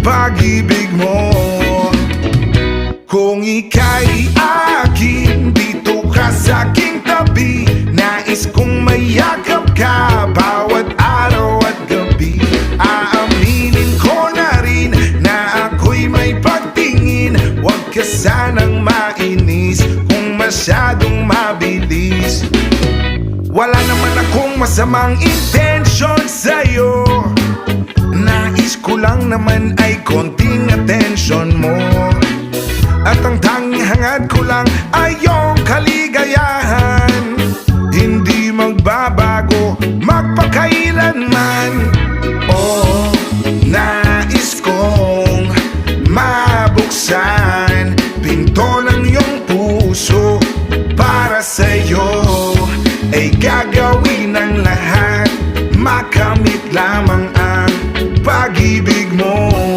pag-ibig mo. Kung ika'y akin, dito ka sa aking tabi. Nais kong mayakap ka bawat araw at gabi. Aaminin ko na rin na ako'y may pagtingin. Huwag ka sanang mainis kung masyadong mabilis. Wala naman akong masamang intensyon sa'yo. Nais ko lang naman ay konting atensyon mo. At ang tanging hangad ko lang ay